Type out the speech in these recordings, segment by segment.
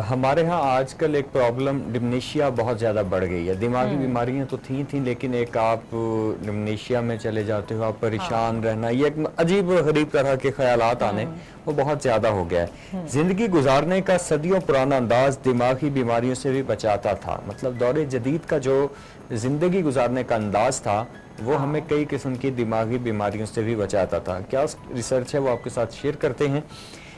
हमारे यहाँ आजकल एक प्रॉब्लम डिमनीशिया बहुत ज़्यादा बढ़ गई है। दिमागी बीमारियां तो थी लेकिन एक आप डिमनीशिया में चले जाते हो, आप परेशान हाँ। रहना, ये एक अजीब और गरीब तरह के ख्यालात आने, वो बहुत ज़्यादा हो गया है। ज़िंदगी गुजारने का सदियों पुराना अंदाज दिमागी बीमारियों से भी बचाता था। मतलब दौरे जदीद का जो ज़िंदगी गुजारने का अंदाज था वो हमें हाँ। कई किस्म की दिमागी बीमारियों से भी बचाता था। क्या रिसर्च है वो आपके साथ शेयर करते हैं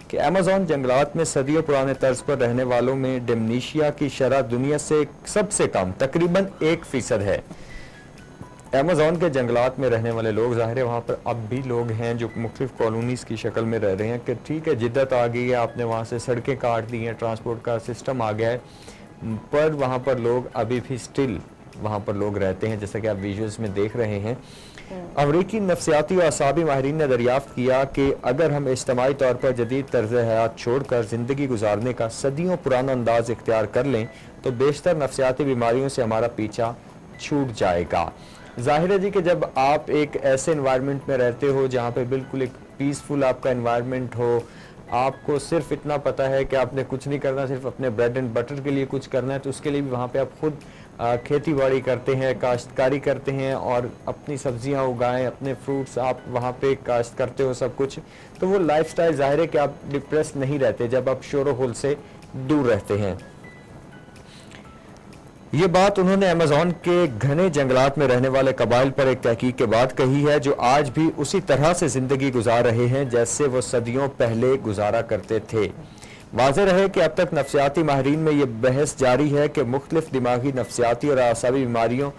कि अमेज़न जंगलात में सदियों पुराने तर्ज पर रहने वालों में डिमनीशिया की शरह दुनिया से सबसे कम तकरीबन 1% है। अमेज़न के जंगलात में रहने वाले लोग, ज़ाहिर है वहाँ पर अब भी लोग हैं जो मुख्तलिफ कॉलोनीज़ की शक्ल में रह रहे हैं कि ठीक है जिद्दत आ गई है, आपने वहाँ से सड़कें काट दी हैं, ट्रांसपोर्ट का सिस्टम आ गया है, पर वहाँ पर लोग अभी भी स्टिल वहाँ पर लोग रहते हैं, जैसा कि आप विजुअल्स में देख रहे हैं। अमरीकी नफ्सियाती और असाबी माहिरीन ने दरियाफ्त किया कि अगर हम इज्तमाही तौर पर जदीद तर्ज हयात छोड़कर ज़िंदगी गुजारने का सदियों पुराना अंदाज इख्तियार कर लें तो बेशतर नफ्सियाती बीमारियों से हमारा पीछा छूट जाएगा। जाहिर है जी कि जब आप एक ऐसे इन्वायरमेंट में रहते हो जहाँ पे बिल्कुल एक पीसफुल आपका इन्वायरमेंट हो, आपको सिर्फ इतना पता है कि आपने कुछ नहीं करना, सिर्फ अपने ब्रेड एंड बटर के लिए कुछ करना है, तो उसके लिए भी वहाँ पे आप खुद खेती बाड़ी करते हैं, काश्तकारी करते हैं और अपनी सब्जियां उगाएं, अपने फ्रूट्स आप वहाँ पे काश्त करते हो सब कुछ, तो वो लाइफस्टाइल ज़ाहिर है कि आप डिप्रेस नहीं रहते जब आप शोर होल से दूर रहते हैं। ये बात उन्होंने अमेज़न के घने जंगलात में रहने वाले कबाइल पर एक तहकीक के बाद कही है जो आज भी उसी तरह से ज़िंदगी गुजार रहे हैं जैसे वो सदियों पहले गुजारा करते थे। वाज़ेह रहे कि अब तक नफ्सियाती माहिरीन में ये बहस जारी है कि मुख्तलिफ दिमागी नफ्सियाती और आसाबी बीमारियों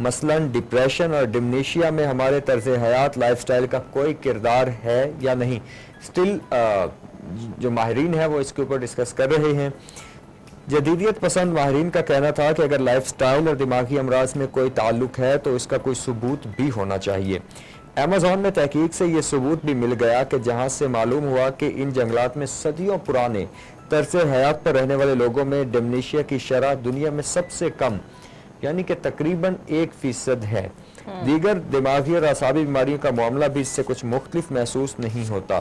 मसलन डिप्रेशन और डिमनीशिया में हमारे तर्ज हयात लाइफस्टाइल का कोई किरदार है या नहीं। स्टिल जो माहिरीन है वो इसके ऊपर डिस्कस कर रहे हैं। जदीदियत पसंद माहिरीन का कहना था कि अगर लाइफस्टाइल और दिमागी अमराज में कोई ताल्लुक है तो इसका कोई सबूत भी होना चाहिए। अमेज़न में तहकीक से ये सबूत भी मिल गया कि जहाँ से मालूम हुआ कि इन जंगलात में सदियों पुराने तर्ज हयात पर रहने वाले लोगों में डिमनीशिया की शरह दुनिया में सबसे कम यानी कि तकरीबन 1% है। दीगर दिमागी और असाबी बीमारियों का मामला भी इससे कुछ मुख्तलिफ महसूस नहीं होता।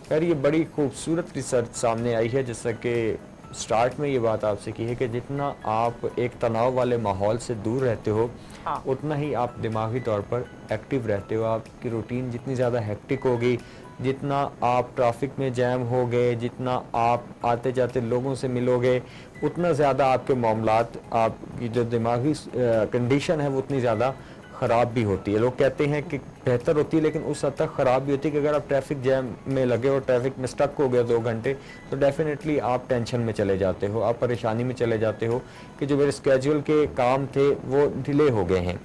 खैर ये बड़ी खूबसूरत रिसर्च सामने आई है, जैसा कि स्टार्ट में ये बात आपसे की है कि जितना आप एक तनाव वाले माहौल से दूर रहते हो हाँ। उतना ही आप दिमागी तौर पर एक्टिव रहते हो। आपकी रूटीन जितनी ज़्यादा हेक्टिक होगी, जितना आप ट्रैफिक में जैम हो गए, जितना आप आते जाते लोगों से मिलोगे, उतना ज़्यादा आपके मामलात, आपकी जो दिमागी कंडीशन है वो उतनी ज़्यादा ख़राब भी होती है। लोग कहते हैं कि बेहतर होती है लेकिन उस हद तक ख़राब भी होती है कि अगर आप ट्रैफिक जैम में लगे और ट्रैफिक में स्टक हो गए 2 घंटे तो डेफिनेटली आप टेंशन में चले जाते हो, आप परेशानी में चले जाते हो कि जो मेरे स्केड्यूल के काम थे वो डिले हो गए हैं।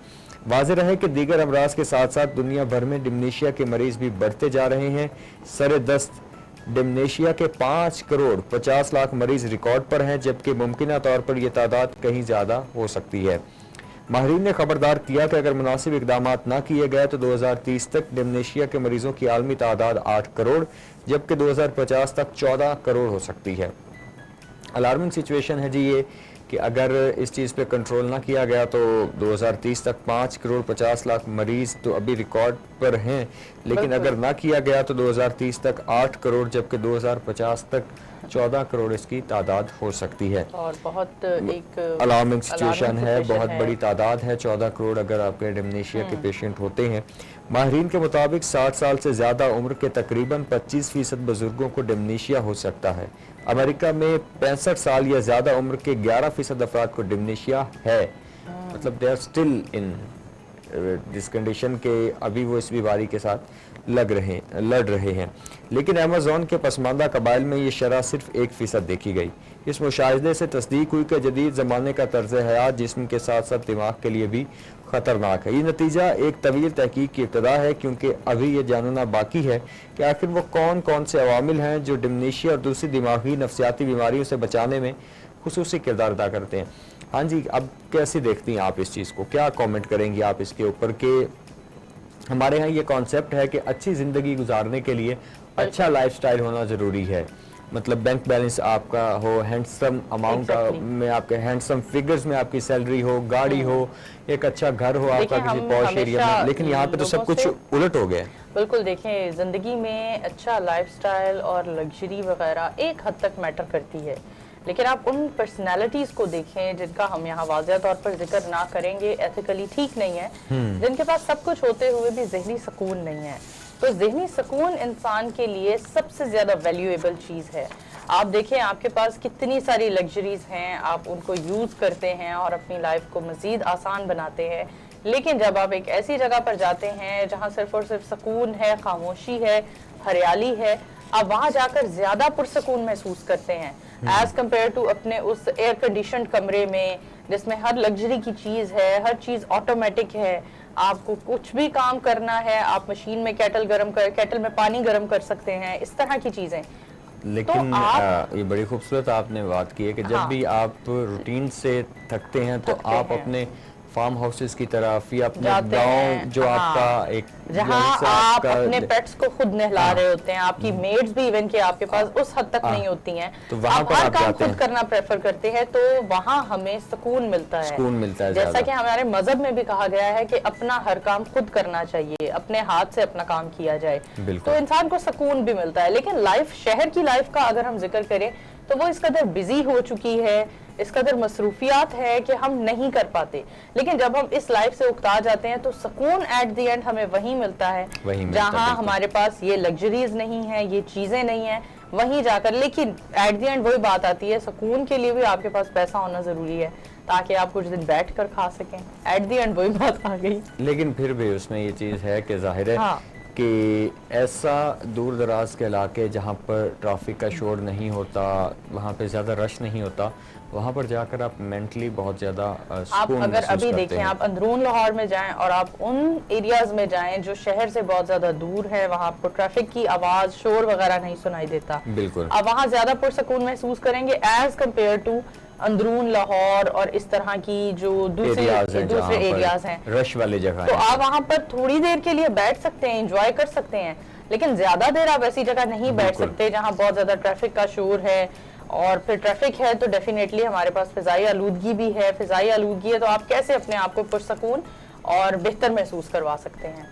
वाज़ेह रहे कि दीगर अमराज के साथ साथ दुनिया भर में डिमनीशिया के मरीज़ भी बढ़ते जा रहे हैं। सर दस्त डिमनीशिया के 5 करोड़ 50 लाख मरीज़ रिकॉर्ड पर हैं, जबकि मुमकिन तौर पर यह तादाद कहीं ज़्यादा हो सकती है। माहिरीन ने खबरदार किया कि अगर मुनासिब इकदाम न किए गए तो 2030 तक डिमनीशिया के मरीजों की आलमी तादाद 8 करोड़ जबकि 2050 तक 14 करोड़ हो सकती है। अलार्मिंग सिचुएशन है जी ये कि अगर इस चीज़ पे कंट्रोल ना किया गया तो 2030 तक 5 करोड़ 50 लाख मरीज तो अभी रिकॉर्ड पर हैं, लेकिन अगर ना किया गया तो 2030 तक 8 करोड़ जबकि 2050 तक 14 करोड़ इसकी तादाद हो सकती है। और बहुत एक अलार्मिंग सिचुएशन है, बहुत है। बड़ी तादाद है 14 करोड़ अगर आपके डिमनीशिया के पेशेंट होते हैं। माहिरीन के मुताबिक 60 साल से ज़्यादा उम्र के तकरीबन 25% बुजुर्गों को डिमनीशिया हो सकता है। अमेरिका में 65 साल या ज़्यादा उम्र के 11% अफराद को डिमनीशिया है। मतलब दे आर स्टिल इन जिस कंडीशन के अभी वो इस बीमारी के साथ लड़ रहे हैं। लेकिन अमेज़न के पसमानदा कबाइल में ये शरह सिर्फ 1% देखी गई। इस मुशाहिदे से तस्दीक हुई कि जदीद ज़माने का तर्ज हयात जिस्म के साथ साथ दिमाग के लिए भी ख़तरनाक है। ये नतीजा एक तवील तहकीक की इब्तदा है क्योंकि अभी ये जानना बाकी है कि आखिर वो कौन कौन से अवामिल हैं जो डिमनीशिया और दूसरी दिमागी नफ्सियाती बीमारियों से बचाने में खुसूसी किरदार अदा करते हैं। हाँ जी, अब कैसे देखती हैं आप इस चीज़ को, क्या कमेंट करेंगी आप इसके ऊपर कि हमारे यहाँ ये कॉन्सेप्ट है कि अच्छी ज़िंदगी गुजारने के लिए अच्छा लाइफस्टाइल होना ज़रूरी है। मतलब बैंक बैलेंस आपका हो, हैंडसम अमाउंट में आपके हैंडसम फिगर्स में आपकी सैलरी हो, गाड़ी हो, एक अच्छा घर हो आपका किसी पॉश एरिया में, लेकिन यहाँ पे तो सब कुछ उलट हो गया। बिल्कुल, देखें ज़िंदगी में अच्छा लाइफस्टाइल और लग्जरी वगैरह एक हद तक मैटर करती है, लेकिन आप उन पर्सनालिटीज को देखें जिनका हम यहाँ वाज़ेह तौर पर जिक्र ना करेंगे, एथिकली ठीक नहीं है, जिनके पास सब कुछ होते हुए भी ज़हनी सुकून नहीं है। तो ज़हनी सुकून इंसान के लिए सबसे ज़्यादा वैल्यूएबल चीज़ है। आप देखें आपके पास कितनी सारी लग्जरीज हैं, आप उनको यूज़ करते हैं और अपनी लाइफ को मज़ीद आसान बनाते हैं, लेकिन जब आप एक ऐसी जगह पर जाते हैं जहाँ सिर्फ और सिर्फ सुकून है, खामोशी है, हरियाली है, आप वहाँ जाकर ज़्यादा पुरसकून महसूस करते हैं एज कम्पेयर टू अपने उस एयर कंडीशनड कमरे में जिसमें हर लग्जरी की चीज़ है, हर चीज़ ऑटोमेटिक है। आपको कुछ भी काम करना है, आप मशीन में केटल में पानी गर्म कर सकते हैं, इस तरह की चीज़ें। लेकिन तो आप ये बड़ी खूबसूरत आपने बात की है कि जब हाँ, भी आप रूटीन से थकते हैं तो आप अपने फार्म हाउसेस की तरफ या अपने जाते गांव हैं, जो हाँ, आपका एक जहाँ से आप आपका अपने पेट्स को खुद नहला रहे होते हैं, आपकी मेड्स भी इवन के आपके पास उस हद तक नहीं होती हैं, तो वहाँ आप पर हर आप काम जाते खुद हैं, करना प्रेफर करते हैं, तो वहाँ हमें सुकून मिलता है। सुकून मिलता है जैसा ज़्यादा। कि हमारे मजहब में भी कहा गया है कि अपना हर काम खुद करना चाहिए, अपने हाथ से अपना काम किया जाए, तो इंसान को सुकून भी मिलता है। लेकिन लाइफ, शहर की लाइफ का अगर हम जिक्र करें तो वो इस कदर बिजी हो चुकी है, इस कदर मसरूफियात है कि हम नहीं कर पाते। लेकिन जब हम इस लाइफ से उकता जाते हैं तो सुकून एट द एंड हमें वहीं मिलता है जहाँ हमारे पास ये लग्जरीज नहीं है, ये चीजें नहीं है, वहीं जाकर। लेकिन एट द एंड वही बात आती है, सुकून के लिए भी आपके पास पैसा होना जरूरी है ताकि आप कुछ दिन बैठ कर खा सकें। एट द एंड वही बात आ गई। लेकिन फिर भी उसमें ये चीज़ है कि जाहिर है हाँ, कि ऐसा दूर दराज के इलाके जहाँ पर ट्रैफिक का शोर नहीं होता, वहाँ पे ज़्यादा रश नहीं होता, वहाँ पर जाकर आप मेंटली बहुत ज़्यादा आप अगर अभी देखें, आप अंदरून लाहौर में जाएं और आप उन एरियाज में जाएं जो शहर से बहुत ज़्यादा दूर है, वहाँ आपको ट्रैफिक की आवाज़, शोर वगैरह नहीं सुनाई देता। बिल्कुल, आप वहाँ ज़्यादा पुरसकून महसूस करेंगे एज कम्पेयर टू अंदरून लाहौर और इस तरह की जो दूसरे एरियाज हैं, रश वाली जगह। तो आप वहाँ पर थोड़ी देर के लिए बैठ सकते हैं, एंजॉय कर सकते हैं, लेकिन ज्यादा देर आप ऐसी जगह नहीं बैठ सकते जहाँ बहुत ज्यादा ट्रैफिक का शोर है। और फिर ट्रैफिक है तो डेफिनेटली हमारे पास फिजाई आलूदगी भी है, फिजाई आलूदगी है तो आप कैसे अपने आप को पुरसकून और बेहतर महसूस करवा सकते हैं।